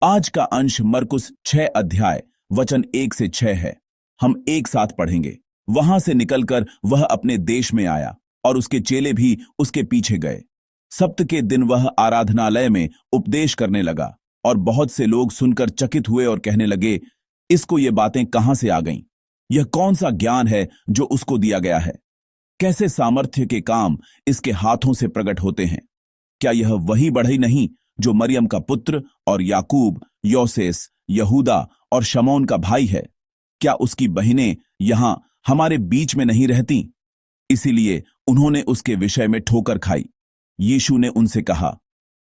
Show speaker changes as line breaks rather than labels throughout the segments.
आज का अंश मरकुस 6 अध्याय वचन 1 से 6 है। हम एक साथ पढ़ेंगे। वहां से निकलकर वह अपने देश में आया और उसके चेले भी उसके पीछे गए। सप्त के दिन वह आराधनालय में उपदेश करने लगा और बहुत से लोग सुनकर चकित हुए और कहने लगे, इसको ये बातें कहां से आ गईं? यह कौन सा ज्ञान है जो उसको दिया गया है? कैसे सामर्थ्य के काम इसके हाथों से प्रकट होते हैं? क्या यह वही बढ़ई नहीं जो मरियम का पुत्र और याकूब, योसेस, यहूदा और शमौन का भाई है? क्या उसकी बहनें यहां हमारे बीच में नहीं रहती? इसीलिए उन्होंने उसके विषय में ठोकर खाई। यीशु ने उनसे कहा,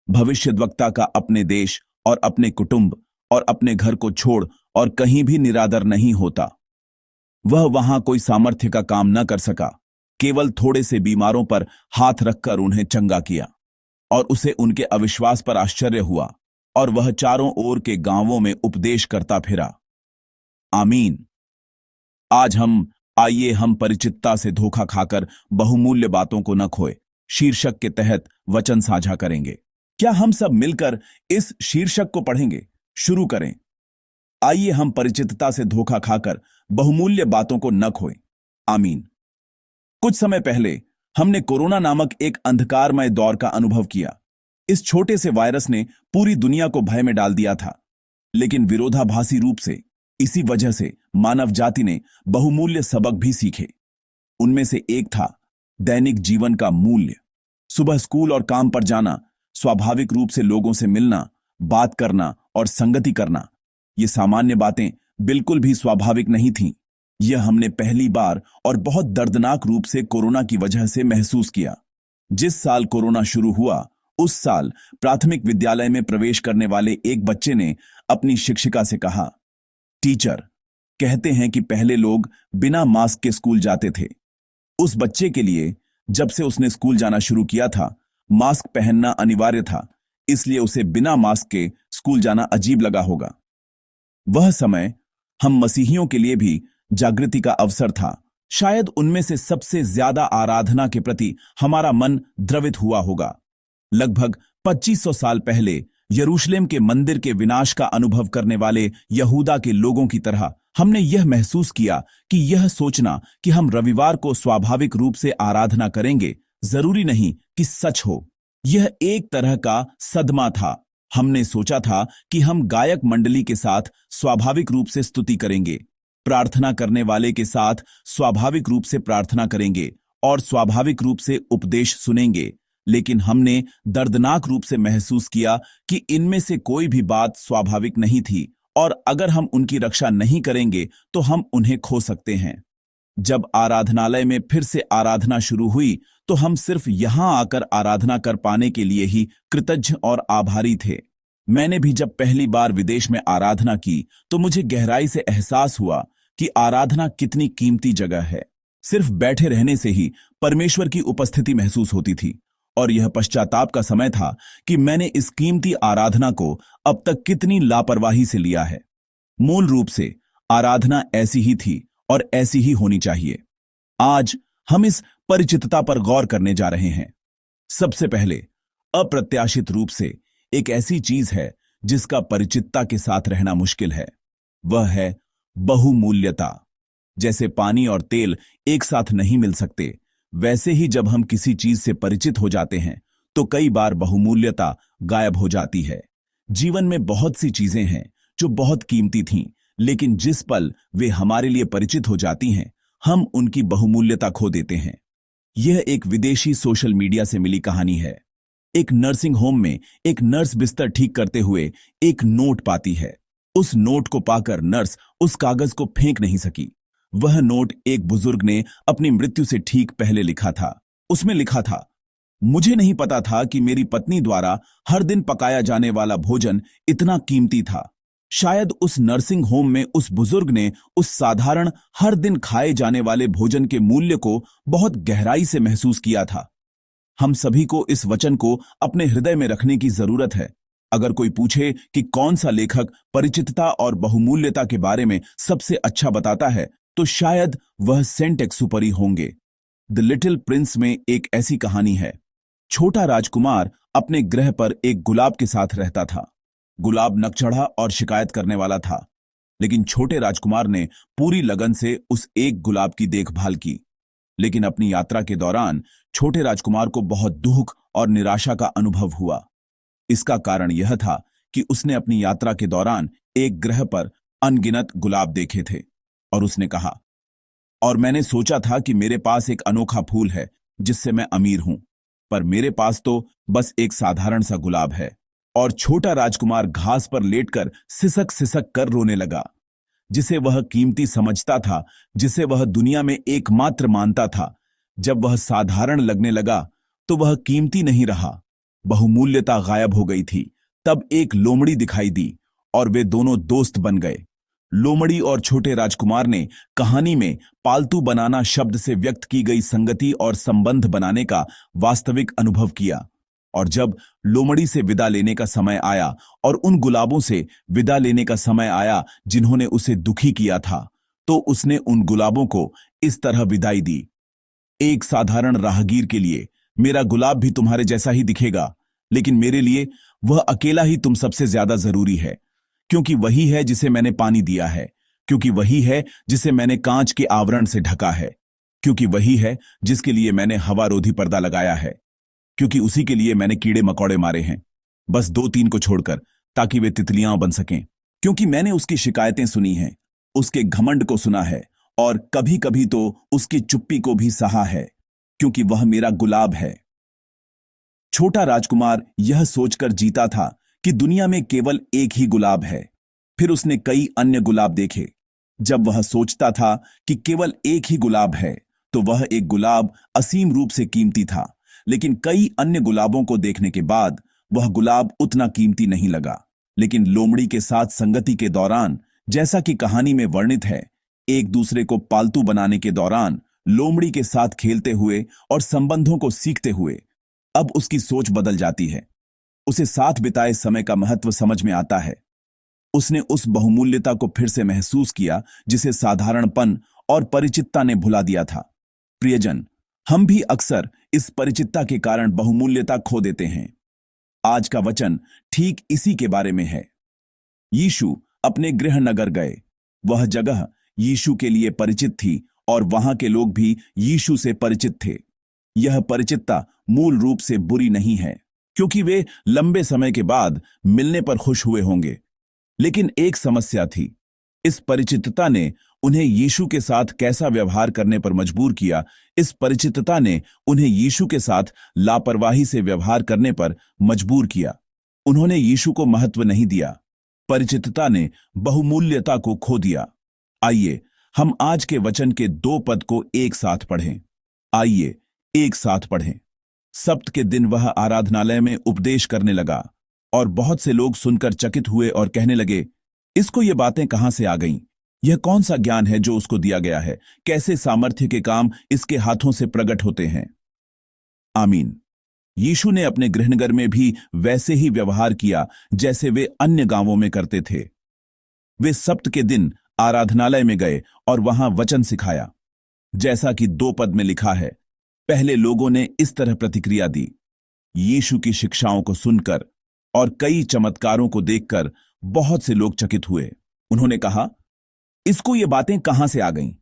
भविष्यद्वक्ता का अपने देश और अपने कुटुंब और अपने घर को छोड़ और कहीं भी निरादर नहीं होता। वह वहां कोई सामर्थ्य का काम न कर सका, केवल थोड़े से बीमारों पर हाथ रखकर उन्हें चंगा किया। और उसे उनके अविश्वास पर आश्चर्य हुआ और वह चारों ओर के गांवों में उपदेश करता फिरा। आमीन। आज आइए हम परिचितता से धोखा खाकर बहुमूल्य बातों को न खोए शीर्षक के तहत वचन साझा करेंगे। क्या हम सब मिलकर इस शीर्षक को पढ़ेंगे? शुरू करें। आइए हम परिचितता से धोखा खाकर बहुमूल्य बातों को न खोएं। आमीन। कुछ समय पहले हमने कोरोना नामक एक अंधकारमय दौर का अनुभव किया। इस छोटे से वायरस ने पूरी दुनिया को भय में डाल दिया था, लेकिन विरोधाभासी रूप से इसी वजह से मानव जाति ने बहुमूल्य सबक भी सीखे। उनमें से एक था दैनिक जीवन का मूल्य। सुबह स्कूल और काम पर जाना, स्वाभाविक रूप से लोगों से मिलना, बात करना और संगति करना, ये सामान्य बातें बिल्कुल भी स्वाभाविक नहीं थीं। यह हमने पहली बार और बहुत दर्दनाक रूप से कोरोना की वजह से महसूस किया। जिस साल कोरोना शुरू हुआ, उस साल प्राथमिक विद्यालय में प्रवेश करने वाले एक बच्चे ने अपनी शिक्षिका से कहा, टीचर, कहते हैं कि पहले लोग बिना मास्क के स्कूल जाते थे। उस बच्चे के लिए जब से उसने स्कूल जाना शुरू किया था, मास्क पहनना अनिवार्य था, इसलिए उसे बिना मास्क के स्कूल जाना अजीब लगा होगा। वह समय हम मसीहियों के लिए भी जागृति का अवसर था। शायद उनमें से सबसे ज्यादा आराधना के प्रति हमारा मन द्रवित हुआ होगा। लगभग 2500 साल पहले यरूशलेम के मंदिर के विनाश का अनुभव करने वाले यहूदा के लोगों की तरह हमने यह महसूस किया कि यह सोचना कि हम रविवार को स्वाभाविक रूप से आराधना करेंगे जरूरी नहीं कि सच हो। यह एक तरह का सदमा था। हमने सोचा था कि हम गायक मंडली के साथ स्वाभाविक रूप से स्तुति करेंगे, प्रार्थना करने वाले के साथ स्वाभाविक रूप से प्रार्थना करेंगे और स्वाभाविक रूप से उपदेश सुनेंगे, लेकिन हमने दर्दनाक रूप से महसूस किया कि इनमें से कोई भी बात स्वाभाविक नहीं थी और अगर हम उनकी रक्षा नहीं करेंगे तो हम उन्हें खो सकते हैं। जब आराधनालय में फिर से आराधना शुरू हुई तो हम सिर्फ यहां आकर आराधना कर पाने के लिए ही कृतज्ञ और आभारी थे। मैंने भी जब पहली बार विदेश में आराधना की तो मुझे गहराई से एहसास हुआ कि आराधना कितनी कीमती जगह है। सिर्फ बैठे रहने से ही परमेश्वर की उपस्थिति महसूस होती थी और यह पश्चाताप का समय था कि मैंने इस कीमती आराधना को अब तक कितनी लापरवाही से लिया है। मूल रूप से आराधना ऐसी ही थी और ऐसी ही होनी चाहिए। आज हम इस परिचितता पर गौर करने जा रहे हैं। सबसे पहले अप्रत्याशित रूप से एक ऐसी चीज है जिसका परिचितता के साथ रहना मुश्किल है। वह है बहुमूल्यता। जैसे पानी और तेल एक साथ नहीं मिल सकते, वैसे ही जब हम किसी चीज से परिचित हो जाते हैं तो कई बार बहुमूल्यता गायब हो जाती है। जीवन में बहुत सी चीजें हैं जो बहुत कीमती थीं, लेकिन जिस पल वे हमारे लिए परिचित हो जाती हैं, हम उनकी बहुमूल्यता खो देते हैं। यह एक विदेशी सोशल मीडिया से मिली कहानी है। एक नर्सिंग होम में एक नर्स बिस्तर ठीक करते हुए एक नोट पाती है। उस नोट को पाकर नर्स उस कागज को फेंक नहीं सकी। वह नोट एक बुजुर्ग ने अपनी मृत्यु से ठीक पहले लिखा था। उसमें लिखा था, मुझे नहीं पता था कि मेरी पत्नी द्वारा हर दिन पकाया जाने वाला भोजन इतना कीमती था। शायद उस नर्सिंग होम में उस बुजुर्ग ने उस साधारण हर दिन खाए जाने वाले भोजन के मूल्य को बहुत गहराई से महसूस किया था। हम सभी को इस वचन को अपने हृदय में रखने की जरूरत है। अगर कोई पूछे कि कौन सा लेखक परिचितता और बहुमूल्यता के बारे में सबसे अच्छा बताता है, तो शायद वह सेंट एक्सुपरी होंगे। द लिटिल प्रिंस में एक ऐसी कहानी है। छोटा राजकुमार अपने ग्रह पर एक गुलाब के साथ रहता था। गुलाब नकचढ़ा और शिकायत करने वाला था, लेकिन छोटे राजकुमार ने पूरी लगन से उस एक गुलाब की देखभाल की। लेकिन अपनी यात्रा के दौरान छोटे राजकुमार को बहुत दुख और निराशा का अनुभव हुआ। इसका कारण यह था कि उसने अपनी यात्रा के दौरान एक ग्रह पर अनगिनत गुलाब देखे थे और उसने कहा, और मैंने सोचा था कि मेरे पास एक अनोखा फूल है जिससे मैं अमीर हूं, पर मेरे पास तो बस एक साधारण सा गुलाब है। और छोटा राजकुमार घास पर लेटकर सिसक सिसक कर रोने लगा। जिसे वह कीमती समझता था, जिसे वह दुनिया में एकमात्र मानता था, जब वह साधारण लगने लगा तो वह कीमती नहीं रहा, बहुमूल्यता गायब हो गई थी। तब एक लोमड़ी दिखाई दी और वे दोनों दोस्त बन गए। लोमड़ी और छोटे राजकुमार ने कहानी में पालतू बनाना शब्द से व्यक्त की गई संगति और संबंध बनाने का वास्तविक अनुभव किया। और जब लोमड़ी से विदा लेने का समय आया और उन गुलाबों से विदा लेने का समय आया जिन्होंने उसे दुखी किया था, तो उसने उन गुलाबों को इस तरह विदाई दी, एक साधारण राहगीर के लिए मेरा गुलाब भी तुम्हारे जैसा ही दिखेगा, लेकिन मेरे लिए वह अकेला ही तुम सबसे ज्यादा जरूरी है, क्योंकि वही है जिसे मैंने पानी दिया है, क्योंकि वही है जिसे मैंने कांच के आवरण से ढका है, क्योंकि वही है जिसके लिए मैंने हवारोधी पर्दा लगाया है, क्योंकि उसी के लिए मैंने कीड़े मकोड़े मारे हैं, बस 2-3 को छोड़कर, ताकि वे तितलियां बन सकें। क्योंकि मैंने उसकी शिकायतें सुनी हैं, उसके घमंड को सुना है और कभी कभी तो उसकी चुप्पी को भी सहा है, क्योंकि वह मेरा गुलाब है। छोटा राजकुमार यह सोचकर जीता था कि दुनिया में केवल एक ही गुलाब है। फिर उसने कई अन्य गुलाब देखे। जब वह सोचता था कि केवल एक ही गुलाब है, तो वह एक गुलाब असीम रूप से कीमती था, लेकिन कई अन्य गुलाबों को देखने के बाद वह गुलाब उतना कीमती नहीं लगा। लेकिन लोमड़ी के साथ संगति के दौरान, जैसा कि कहानी में वर्णित है, एक दूसरे को पालतू बनाने के दौरान, लोमड़ी के साथ खेलते हुए और संबंधों को सीखते हुए, अब उसकी सोच बदल जाती है। उसे साथ बिताए समय का महत्व समझ में आता है। उसने उस बहुमूल्यता को फिर से महसूस किया जिसे साधारणपन और परिचितता ने भुला दिया था। प्रियजन, हम भी अक्सर इस परिचितता के कारण बहुमूल्यता खो देते हैं। आज का वचन ठीक इसी के बारे में है। यीशु अपने गृह नगर गए। वह जगह यीशु के लिए परिचित थी और वहां के लोग भी यीशु से परिचित थे। यह परिचितता मूल रूप से बुरी नहीं है, क्योंकि वे लंबे समय के बाद मिलने पर खुश हुए होंगे। लेकिन एक समस्या थी। इस परिचितता ने उन्हें यीशु के साथ कैसा व्यवहार करने पर मजबूर किया। इस परिचितता ने उन्हें यीशु के साथ लापरवाही से व्यवहार करने पर मजबूर किया। उन्होंने यीशु को महत्व नहीं दिया। परिचितता ने बहुमूल्यता को खो दिया। आइए हम आज के वचन के 2 पद को एक साथ पढ़ें। आइए एक साथ पढ़ें। सब्त के दिन वह आराधनालय में उपदेश करने लगा और बहुत से लोग सुनकर चकित हुए और कहने लगे, इसको ये बातें कहां से आ गईं? यह कौन सा ज्ञान है जो उसको दिया गया है? कैसे सामर्थ्य के काम इसके हाथों से प्रकट होते हैं? आमीन। यीशु ने अपने गृहनगर में भी वैसे ही व्यवहार किया जैसे वे अन्य गांवों में करते थे। वे सब्त के दिन आराधनालय में गए और वहां वचन सिखाया। जैसा कि 2 पद में लिखा है, पहले लोगों ने इस तरह प्रतिक्रिया दी। यीशु की शिक्षाओं को सुनकर और कई चमत्कारों को देखकर बहुत से लोग चकित हुए। उन्होंने कहा, इसको ये बातें कहां से आ गईं?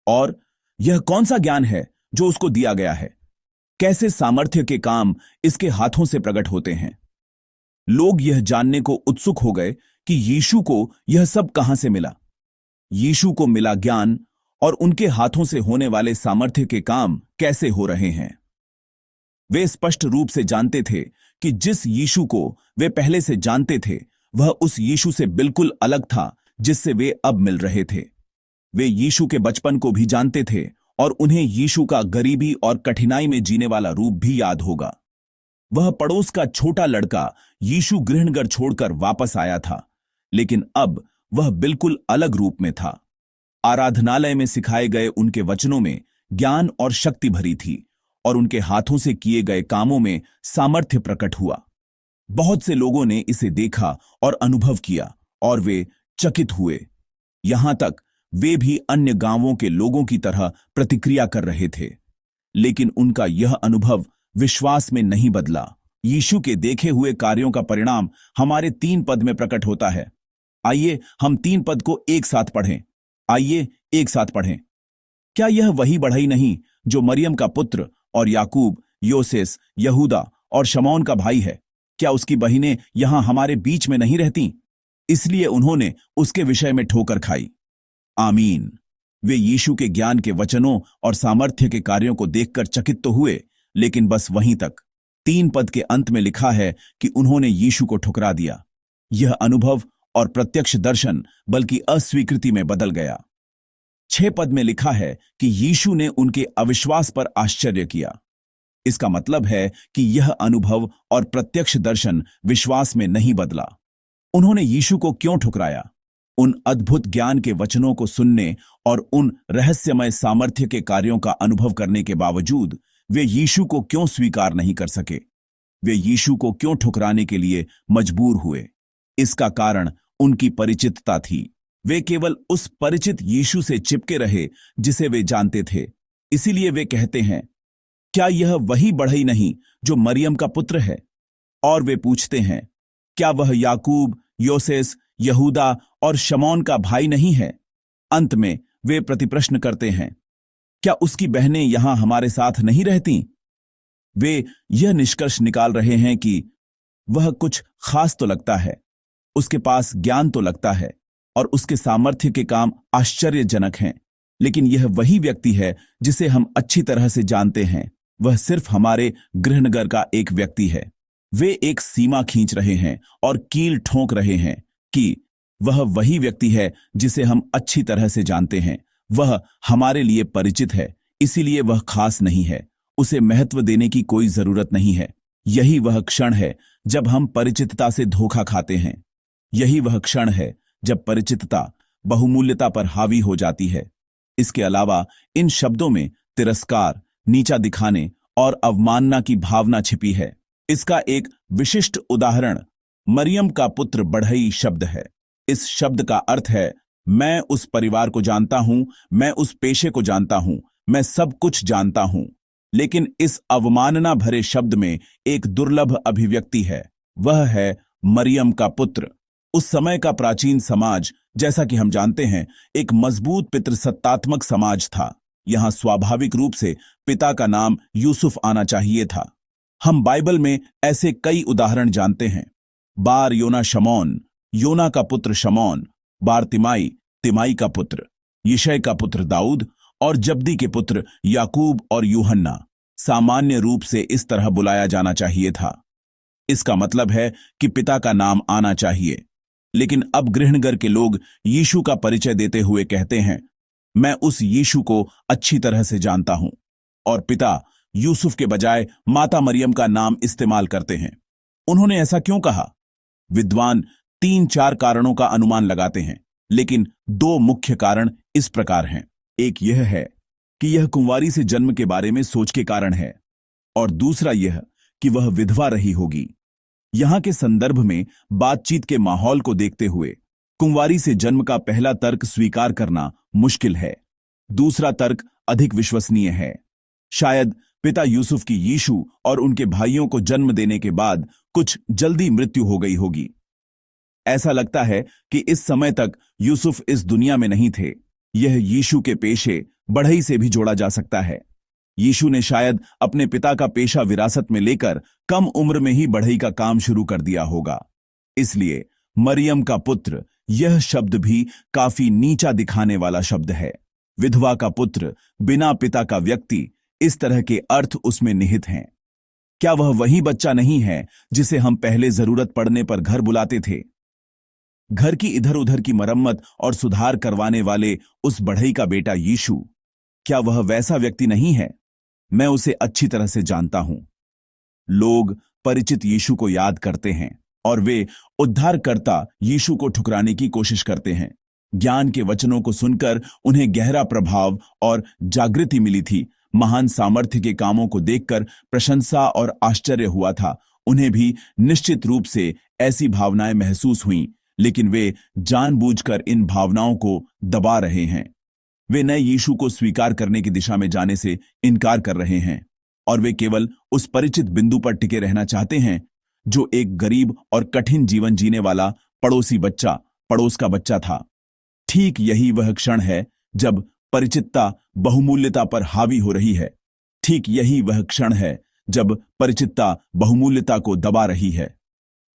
और यह कौन सा ज्ञान है जो उसको दिया गया है? कैसे सामर्थ्य के काम इसके हाथों से प्रकट होते हैं? लोग यह जानने को उत्सुक हो गए कि यीशु को यह सब कहां से मिला। यीशु को मिला ज्ञान और उनके हाथों से होने वाले सामर्थ्य के काम कैसे हो रहे हैं। वे स्पष्ट रूप से जानते थे कि जिस यीशु को वे पहले से जानते थे, वह उस यीशु से बिल्कुल अलग था जिससे वे अब मिल रहे थे। वे यीशु के बचपन को भी जानते थे और उन्हें यीशु का गरीबी और कठिनाई में जीने वाला रूप भी याद होगा। वह पड़ोस का छोटा लड़का यीशु गृहनगर छोड़कर वापस आया था, लेकिन अब वह बिल्कुल अलग रूप में था। आराधनालय में सिखाए गए उनके वचनों में ज्ञान और शक्ति भरी थी और उनके हाथों से किए गए कामों में सामर्थ्य प्रकट हुआ। बहुत से लोगों ने इसे देखा और अनुभव किया और वे चकित हुए। यहां तक वे भी अन्य गांवों के लोगों की तरह प्रतिक्रिया कर रहे थे, लेकिन उनका यह अनुभव विश्वास में नहीं बदला यीशु के देखे हुए कार्यों का परिणाम हमारे 3 पद में प्रकट होता है। आइए हम 3 पद को एक साथ पढ़ें। आइए एक साथ पढ़ें। क्या यह वही बढ़ई नहीं जो मरियम का पुत्र और याकूब, योसेस, यहूदा और शमौन का भाई है? क्या उसकी बहिनें यहां हमारे बीच में नहीं रहती? इसलिए उन्होंने उसके विषय में ठोकर खाई। आमीन। वे यीशु के ज्ञान के वचनों और सामर्थ्य के कार्यों को देखकर चकित तो हुए, लेकिन बस वहीं तक। 3 पद के अंत में लिखा है कि उन्होंने यीशु को ठुकरा दिया। यह अनुभव और प्रत्यक्ष दर्शन बल्कि अस्वीकृति में बदल गया। 6 पद में लिखा है कि यीशु ने उनके अविश्वास पर आश्चर्य किया। इसका मतलब है कि यह अनुभव और प्रत्यक्ष दर्शन विश्वास में नहीं बदला। उन्होंने यीशु को क्यों ठुकराया? उन अद्भुत ज्ञान के वचनों को सुनने और उन रहस्यमय सामर्थ्य के कार्यों का अनुभव करने के बावजूद वे यीशु को क्यों स्वीकार नहीं कर सके? वे यीशु को क्यों ठुकराने के लिए मजबूर हुए? इसका कारण उनकी परिचितता थी। वे केवल उस परिचित यीशु से चिपके रहे जिसे वे जानते थे। इसीलिए वे कहते हैं, क्या यह वही बढ़ई नहीं जो मरियम का पुत्र है? और वे पूछते हैं, क्या वह याकूब, योसेस, यहूदा और शमौन का भाई नहीं है? अंत में वे प्रतिप्रश्न करते हैं, क्या उसकी बहनें यहां हमारे साथ नहीं रहती? वे यह निष्कर्ष निकाल रहे हैं कि वह कुछ खास तो लगता है, उसके पास ज्ञान तो लगता है और उसके सामर्थ्य के काम आश्चर्यजनक हैं, लेकिन यह वही व्यक्ति है जिसे हम अच्छी तरह से जानते हैं। वह सिर्फ हमारे गृहनगर का एक व्यक्ति है। वे एक सीमा खींच रहे हैं और कील ठोंक रहे हैं कि वह वही व्यक्ति है जिसे हम अच्छी तरह से जानते हैं। वह हमारे लिए परिचित है, इसीलिए वह खास नहीं है। उसे महत्व देने की कोई जरूरत नहीं है। यही वह क्षण है जब हम परिचितता से धोखा खाते हैं। यही वह क्षण है जब परिचितता बहुमूल्यता पर हावी हो जाती है। इसके अलावा इन शब्दों में तिरस्कार, नीचा दिखाने और अवमानना की भावना छिपी है। इसका एक विशिष्ट उदाहरण मरियम का पुत्र बढ़ई शब्द है। इस शब्द का अर्थ है, मैं उस परिवार को जानता हूं, मैं उस पेशे को जानता हूं, मैं सब कुछ जानता हूं। लेकिन इस अवमानना भरे शब्द में एक दुर्लभ अभिव्यक्ति है। वह है मरियम का पुत्र। उस समय का प्राचीन समाज, जैसा कि हम जानते हैं, एक मजबूत पितृसत्तात्मक समाज था। यहां स्वाभाविक रूप से पिता का नाम यूसुफ आना चाहिए था। हम बाइबल में ऐसे कई उदाहरण जानते हैं। बार योना शमौन, योना का पुत्र शमौन, बार तिमाई, तिमाई का पुत्र, यिशै का पुत्र दाऊद और जब्दी के पुत्र याकूब और यूहन्ना। सामान्य रूप से इस तरह बुलाया जाना चाहिए था। इसका मतलब है कि पिता का नाम आना चाहिए। लेकिन अब गृहनगर के लोग यीशु का परिचय देते हुए कहते हैं, मैं उस यीशु को अच्छी तरह से जानता हूं। और पिता यूसुफ के बजाय माता मरियम का नाम इस्तेमाल करते हैं। उन्होंने ऐसा क्यों कहा? विद्वान 3-4 कारणों का अनुमान लगाते हैं, लेकिन 2 मुख्य कारण इस प्रकार हैं। एक यह है कि यह कुंवारी से जन्म के बारे में सोच के कारण है, और दूसरा यह कि वह विधवा रही होगी। यहां के संदर्भ में बातचीत के माहौल को देखते हुए कुंवारी से जन्म का पहला तर्क स्वीकार करना मुश्किल है। दूसरा तर्क अधिक विश्वसनीय है। शायद पिता यूसुफ की यीशु और उनके भाइयों को जन्म देने के बाद कुछ जल्दी मृत्यु हो गई होगी। ऐसा लगता है कि इस समय तक यूसुफ इस दुनिया में नहीं थे। यह यीशु के पेशे बढ़ई से भी जोड़ा जा सकता है। यीशु ने शायद अपने पिता का पेशा विरासत में लेकर कम उम्र में ही बढ़ई का काम शुरू कर दिया होगा। इसलिए मरियम का पुत्र, यह शब्द भी काफी नीचा दिखाने वाला शब्द है। विधवा का पुत्र, बिना पिता का व्यक्ति, इस तरह के अर्थ उसमें निहित हैं। क्या वह वही बच्चा नहीं है जिसे हम पहले जरूरत पड़ने पर घर बुलाते थे? घर की इधर उधर की मरम्मत और सुधार करवाने वाले उस बढ़ई का बेटा यीशु, क्या वह वैसा व्यक्ति नहीं है? मैं उसे अच्छी तरह से जानता हूं। लोग परिचित यीशु को याद करते हैं और वे उद्धारकर्ता यीशु को ठुकराने की कोशिश करते हैं। ज्ञान के वचनों को सुनकर उन्हें गहरा प्रभाव और जागृति मिली थी। महान सामर्थ्य के कामों को देखकर प्रशंसा और आश्चर्य हुआ था। उन्हें भी निश्चित रूप से ऐसी भावनाएं महसूस हुईं, लेकिन वे जानबूझकर इन भावनाओं को दबा रहे हैं। वे नए यीशु को स्वीकार करने की दिशा में जाने से इनकार कर रहे हैं और वे केवल उस परिचित बिंदु पर टिके रहना चाहते हैं जो एक गरीब और कठिन जीवन जीने वाला पड़ोसी बच्चा, पड़ोस का बच्चा था। ठीक यही वह क्षण है जब परिचितता बहुमूल्यता पर हावी हो रही है। ठीक यही वह क्षण है जब परिचितता बहुमूल्यता को दबा रही है।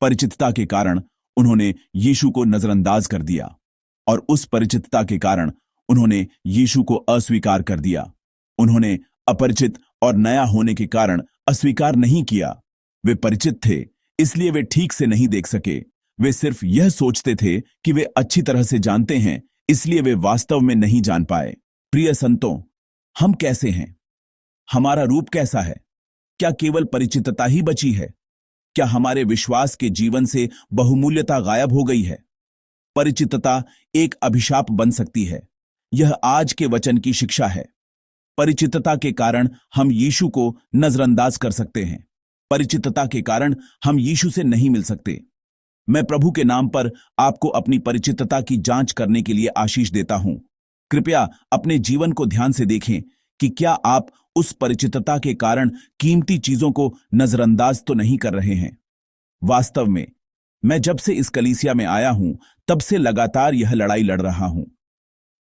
परिचितता के कारण उन्होंने यीशु को नजरअंदाज कर दिया और उस परिचितता के कारण उन्होंने यीशु को अस्वीकार कर दिया। उन्होंने अपरिचित और नया होने के कारण अस्वीकार नहीं किया। वे परिचित थे, इसलिए वे ठीक से नहीं देख सके। वे सिर्फ यह सोचते थे कि वे अच्छी तरह से जानते हैं, इसलिए वे वास्तव में नहीं जान पाए। प्रिय संतों, हम कैसे हैं? हमारा रूप कैसा है? क्या केवल परिचितता ही बची है? क्या हमारे विश्वास के जीवन से बहुमूल्यता गायब हो गई है? परिचितता एक अभिशाप बन सकती है। यह आज के वचन की शिक्षा है। परिचितता के कारण हम यीशु को नजरअंदाज कर सकते हैं। परिचितता के कारण हम यीशु से नहीं मिल सकते। मैं प्रभु के नाम पर आपको अपनी परिचितता की जांच करने के लिए आशीष देता हूं। कृपया अपने जीवन को ध्यान से देखें कि क्या आप उस परिचितता के कारण कीमती चीजों को नजरअंदाज तो नहीं कर रहे हैं। वास्तव में मैं जब से इस कलीसिया में आया हूं तब से लगातार यह लड़ाई लड़ रहा हूं।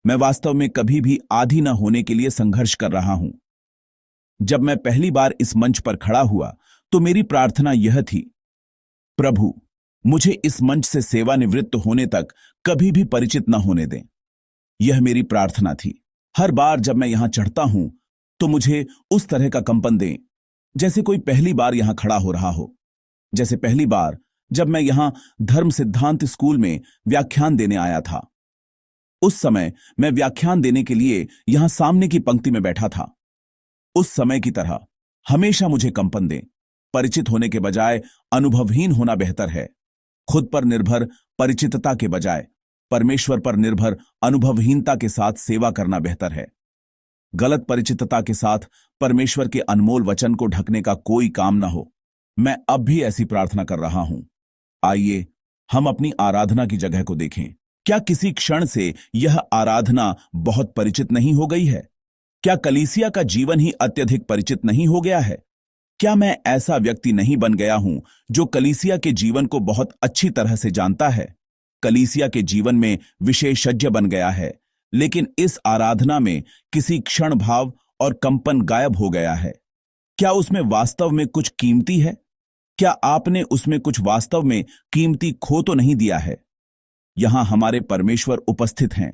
मैं वास्तव में कभी भी आदी न होने के लिए संघर्ष कर रहा हूं। जब मैं पहली बार इस मंच पर खड़ा हुआ तो मेरी प्रार्थना यह थी, प्रभु मुझे इस मंच से सेवानिवृत्त होने तक कभी भी परिचित न होने दें। यह मेरी प्रार्थना थी। हर बार जब मैं यहां चढ़ता हूं तो मुझे उस तरह का कंपन दें जैसे कोई पहली बार यहां खड़ा हो रहा हो। जैसे पहली बार जब मैं यहां धर्म सिद्धांत स्कूल में व्याख्यान देने आया था। उस समय मैं व्याख्यान देने के लिए यहां सामने की पंक्ति में बैठा था। उस समय की तरह हमेशा मुझे कंपन दें। परिचित होने के बजाय अनुभवहीन होना बेहतर है। खुद पर निर्भर परिचितता के बजाय परमेश्वर पर निर्भर अनुभवहीनता के साथ सेवा करना बेहतर है। गलत परिचितता के साथ परमेश्वर के अनमोल वचन को ढकने का कोई काम न हो। मैं अब भी ऐसी प्रार्थना कर रहा हूं। आइए हम अपनी आराधना की जगह को देखें। क्या किसी क्षण से यह आराधना बहुत परिचित नहीं हो गई है? क्या कलीसिया का जीवन ही अत्यधिक परिचित नहीं हो गया है? क्या मैं ऐसा व्यक्ति नहीं बन गया हूं जो कलीसिया के जीवन को बहुत अच्छी तरह से जानता है, कलीसिया के जीवन में विशेषज्ञ बन गया है, लेकिन इस आराधना में किसी क्षण भाव और कंपन गायब हो गया है? क्या उसमें वास्तव में कुछ कीमती है? क्या आपने उसमें कुछ वास्तव में कीमती खो तो नहीं दिया है? यहां हमारे परमेश्वर उपस्थित हैं।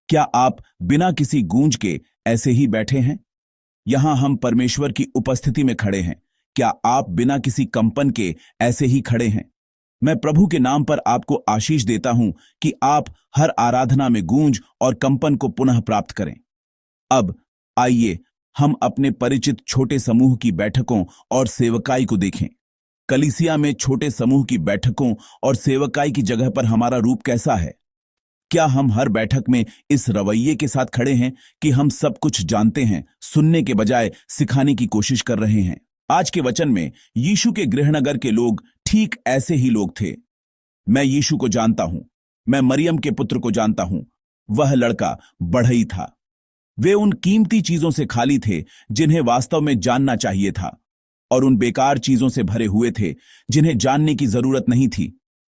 क्या आप बिना किसी गूंज के ऐसे ही बैठे हैं? यहां हम परमेश्वर की उपस्थिति में खड़े हैं। क्या आप बिना किसी कंपन के ऐसे ही खड़े हैं? मैं प्रभु के नाम पर आपको आशीष देता हूं कि आप हर आराधना में गूंज और कंपन को पुनः प्राप्त करें। अब आइए हम अपने परिचित छोटे समूह की बैठकों और सेवकाई को देखें। कलीसिया में छोटे समूह की बैठकों और सेवकाई की जगह पर हमारा रूप कैसा है? क्या हम हर बैठक में इस रवैये के साथ खड़े हैं कि हम सब कुछ जानते हैं, सुनने के बजाय सिखाने की कोशिश कर रहे हैं? आज के वचन में यीशु के गृहनगर के लोग ठीक ऐसे ही लोग थे। मैं यीशु को जानता हूं। मैं मरियम के पुत्र को जानता हूं। वह लड़का बढ़ई था। वे उन कीमती चीजों से खाली थे जिन्हें वास्तव में जानना चाहिए था, और उन बेकार चीजों से भरे हुए थे जिन्हें जानने की जरूरत नहीं थी।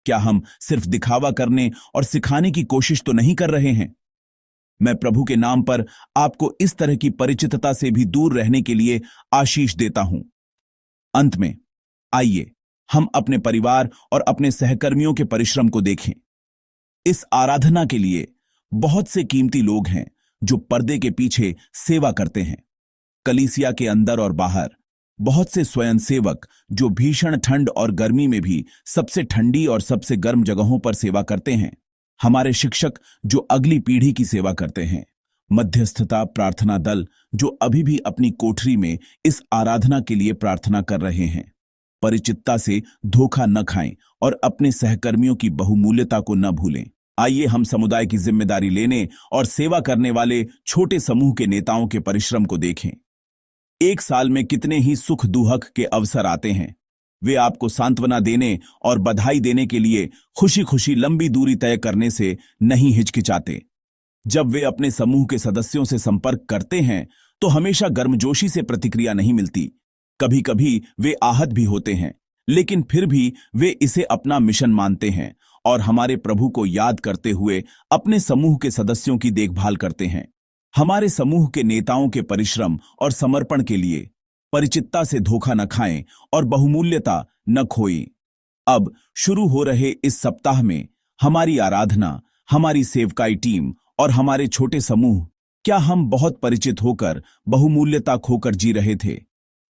क्या हम सिर्फ दिखावा करने और सिखाने की कोशिश तो नहीं कर रहे हैं? मैं प्रभु के नाम पर आपको इस तरह की परिचितता से भी दूर रहने के लिए आशीष देता हूं। अंत में आइए हम अपने परिवार और अपने सहकर्मियों के परिश्रम को देखें। इस आराधना के लिए बहुत से कीमती लोग हैं जो पर्दे के पीछे सेवा करते हैं। कलीसिया के अंदर और बाहर बहुत से स्वयंसेवक जो भीषण ठंड और गर्मी में भी सबसे ठंडी और सबसे गर्म जगहों पर सेवा करते हैं। हमारे शिक्षक जो अगली पीढ़ी की सेवा करते हैं। मध्यस्थता प्रार्थना दल जो अभी भी अपनी कोठरी में इस आराधना के लिए प्रार्थना कर रहे हैं। परिचितता से धोखा न खाएं और अपने सहकर्मियों की बहुमूल्यता को न भूलें। आइए हम समुदाय की जिम्मेदारी लेने और सेवा करने वाले छोटे समूह के नेताओं के परिश्रम को देखें। एक साल में कितने ही सुख दुहक के अवसर आते हैं। वे आपको सांत्वना देने और बधाई देने के लिए खुशी खुशी लंबी दूरी तय करने से नहीं हिचकिचाते। जब वे अपने समूह के सदस्यों से संपर्क करते हैं तो हमेशा गर्मजोशी से प्रतिक्रिया नहीं मिलती। कभी कभी वे आहत भी होते हैं, लेकिन फिर भी वे इसे अपना मिशन मानते हैं और हमारे प्रभु को याद करते हुए अपने समूह के सदस्यों की देखभाल करते हैं। हमारे समूह के नेताओं के परिश्रम और समर्पण के लिए परिचितता से धोखा न खाएं और बहुमूल्यता न खोएं। अब शुरू हो रहे इस सप्ताह में हमारी आराधना, हमारी सेवकाई टीम और हमारे छोटे समूह, क्या हम बहुत परिचित होकर बहुमूल्यता खोकर जी रहे थे?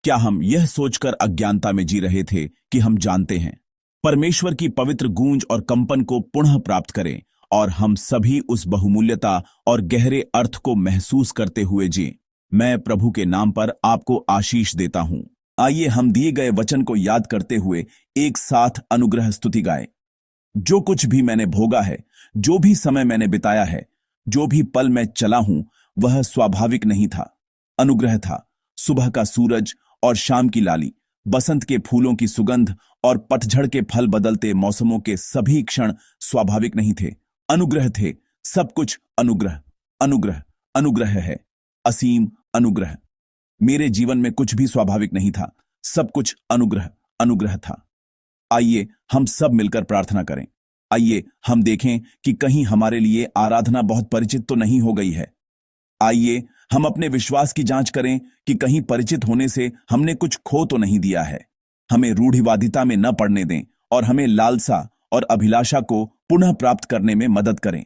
क्या हम यह सोचकर अज्ञानता में जी रहे थे कि हम जानते हैं? परमेश्वर की पवित्र गूंज और कंपन को पुनः प्राप्त करें और हम सभी उस बहुमूल्यता और गहरे अर्थ को महसूस करते हुए जिएं। मैं प्रभु के नाम पर आपको आशीष देता हूं। आइए हम दिए गए वचन को याद करते हुए एक साथ अनुग्रह स्तुति गाएं। जो कुछ भी मैंने भोगा है, जो भी समय मैंने बिताया है, जो भी पल मैं चला हूं, वह स्वाभाविक नहीं था, अनुग्रह था। सुबह का सूरज और शाम की लाली, बसंत के फूलों की सुगंध और पतझड़ के फल बदलते मौसमों के सभी क्षण स्वाभाविक नहीं थे, अनुग्रह थे। सब कुछ अनुग्रह, अनुग्रह, अनुग्रह है, असीम अनुग्रह। मेरे जीवन में कुछ भी स्वाभाविक नहीं था, सब कुछ अनुग्रह, अनुग्रह था। आइए हम सब मिलकर प्रार्थना करें। आइए हम देखें कि कहीं हमारे लिए आराधना बहुत परिचित तो नहीं हो गई है। आइए हम अपने विश्वास की जांच करें कि कहीं परिचित होने से हमने कुछ खो तो नहीं दिया है। हमें रूढ़िवादिता में न पड़ने दें और हमें लालसा और अभिलाषा को पुनः प्राप्त करने में मदद करें।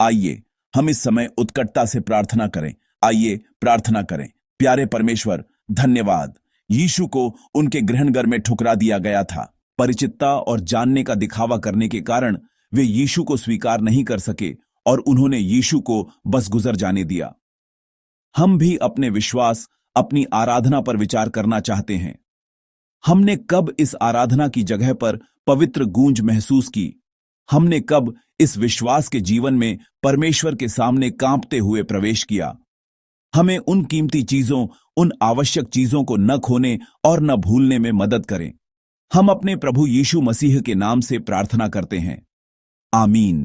आइए हम इस समय उत्कटता से प्रार्थना करें। आइए प्रार्थना करें। प्यारे परमेश्वर, धन्यवाद। यीशु को उनके गृहनगर में ठुकरा दिया गया था। परिचितता और जानने का दिखावा करने के कारण वे यीशु को स्वीकार नहीं कर सके और उन्होंने यीशु को बस गुजर जाने दिया। हम भी अपने विश्वास, अपनी आराधना पर विचार करना चाहते हैं। हमने कब इस आराधना की जगह पर पवित्र गूंज महसूस की? हमने कब इस विश्वास के जीवन में परमेश्वर के सामने कांपते हुए प्रवेश किया? हमें उन कीमती चीजों, उन आवश्यक चीजों को न खोने और न भूलने में मदद करें। हम अपने प्रभु यीशु मसीह के नाम से प्रार्थना करते हैं। आमीन।